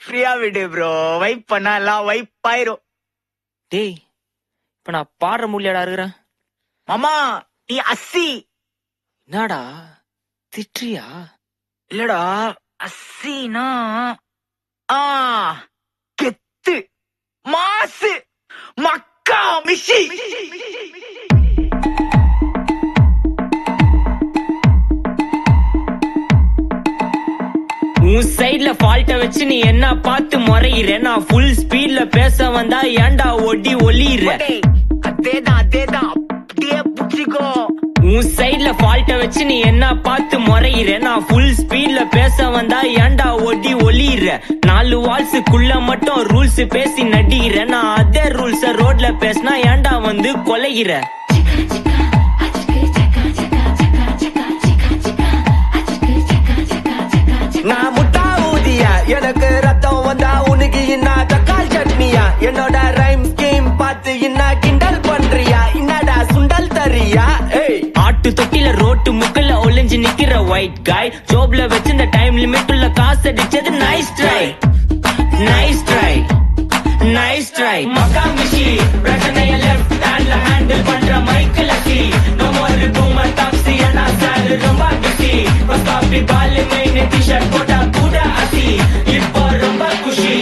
ஃப்ரீயா விடு bro. Vibe பண்ணா எல்லாம் வைப் ஆயிரும். டேய் இப்ப நான் பாடுற முடியாடா இருக்கிறேன். மாமா நீ அஸ்ஸி. என்னடா திட்றியா? இல்லடா அஸ்ஸினா கெத்து மாசு மக்கா மிஷி. உன் சைட்ல ஃபால்ட்ட வச்சு நீ என்ன பார்த்து முறையிற? நான் ஃபுல் ஸ்பீட்ல பேச வந்தா ஏன்டா ஒடி ஒளியிற? அதேதான் அதேதான் அப்படியே புடிச்சிக்கோ. உன் சைட்ல ஃபால்ட்ட வச்சு நீ என்ன பார்த்து முறையிற? நான் ஃபுல் ஸ்பீட்ல பேச வந்தா ஏன்டா ஒடி ஒளியிற? 4 வால்ஸுக்குள்ள மட்டும் ரூல்ஸ் பேசி நடிகிற. நான் அதே ரூல்ஸ ரோட்ல பேசினா ஏன்டா வந்து கொலைகிற? நான் முட்டா ஊதியா, எனக்கு ரத்தம் வந்தா உனக்கு என்ன தக்காளி சட்னியா? என்னோட ரைம் ஸ்கீம் பார்த்து என்ன கிண்டல் பண்றியா? என்னடா சுண்டல் தரியா? ஆட்டு தொட்டில ரோட்டு முக்கல்ல ஒளிஞ்சு நிக்கிற ஒயிட் காய். ஜோப்ல வச்சிருந்த டைம் லிமிட் உள்ள காசு அடிச்சது nice try nice try nice try. மக்கா மிஷி பிரச்சனைய லெஃப்ட் ஹேண்ட்ல ஹேண்டில் பண்ற Michael lucky. No more boomer taxi அண்ணா சார் ரொம்ப பிஸி. காபி பால் மெயின் டி-ஷர்ட் போட்டா கூட அசி. இப்போ ரொம்ப குஷி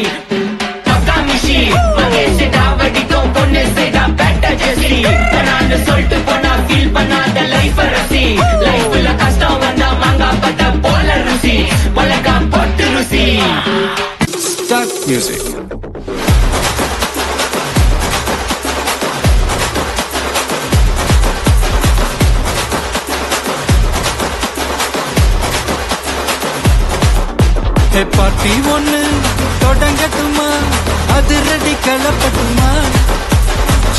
மக்கா மிஷி. மகேஷ் டாவடிக்கும் பொண்ணு செய்தா பெட்டர் ஜெசி. நான் சொல்லிட்டு போனா ஃபீல் பண்ணாத லைஃப் ரசி. லைஃப்ல கஷ்டம் வந்தா மாங்கா பட்ட போல ருசி. வழக்கா போட்டு ருசி. Start music. பார்ட்டி ஒண்ணு தொடங்கட்டுமா? அது ரெடி கிளப்பட்டுமா?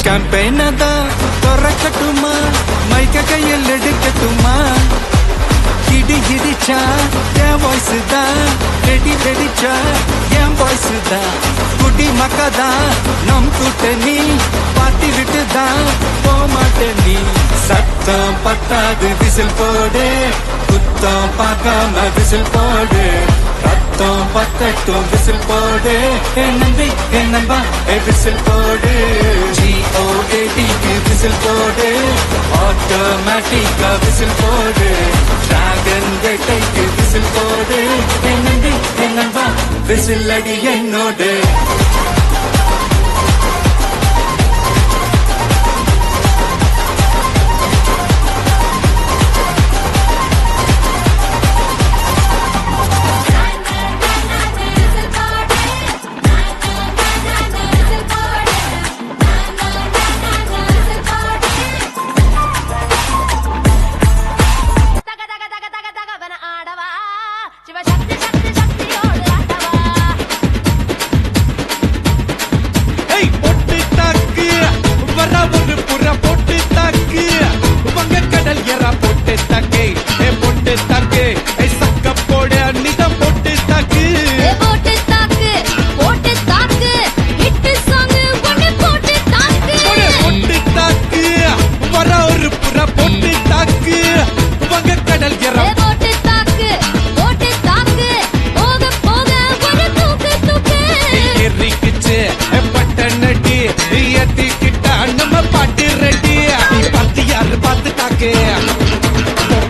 கேம்பெயின் தான் திறக்கட்டுமா? மைக்க கையில் எடுக்கட்டுமா? இடி இடிச்சா என் வாய்ஸ் தான், ரெடி ரெடிச்சா என் வாய்ஸ் தான். குடி மக்கதான் நம் கூட்டணி, பார்ட்டி விட்டு தான் போமாட்ட நீ. சத்தம் பத்தாது விசில் போடு, குத்தம் பார்க்காம விசில் போடு. ரத்தம் பத்தட்டும் விசில் போடு, என் நம்பி என் நம்பா விசில் போடு. GOADக்கு விசில் போடு, ஆட்டோமேட்டிக்கா விசில் போடு. டிராகன் வேட்டைக்கு விசில் போடு, என் நம்பி என் நம்பா விசில் அடி என்னோடு.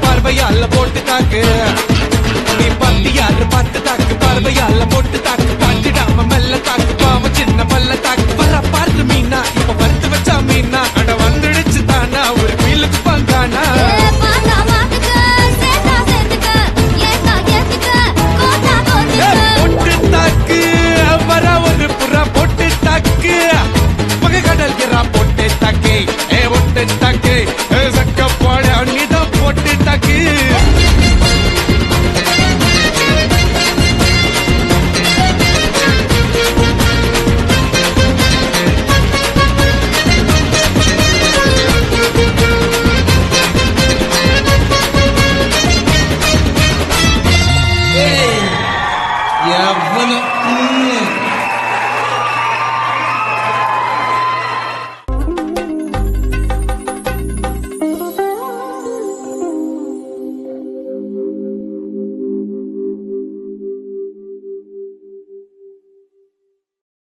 பார்வையால போட்டு தாக்கு, நீ பந்தியாரு பார்த்து தாக்கு. பார்வையால போட்டு தாக்கு, தாண்டிடாம மெல்ல தாக்கு. பாவ சின்ன பல்ல தாக்கு. வர பாரு மீனா, இப்ப வறுத்து வச்சா மீனா. அட வந்துடுச்சு தானா ஒரு வீலுக்கு பந்தானா. போட்டு தாக்கு வர ஒரு புறா போட்டு தாக்கு. பகை கடல் எறா போட்டு தாக்கே, ஒட்டு தாக்கே. சக்க போட அன்னிதான் போட்டு தாக்கு.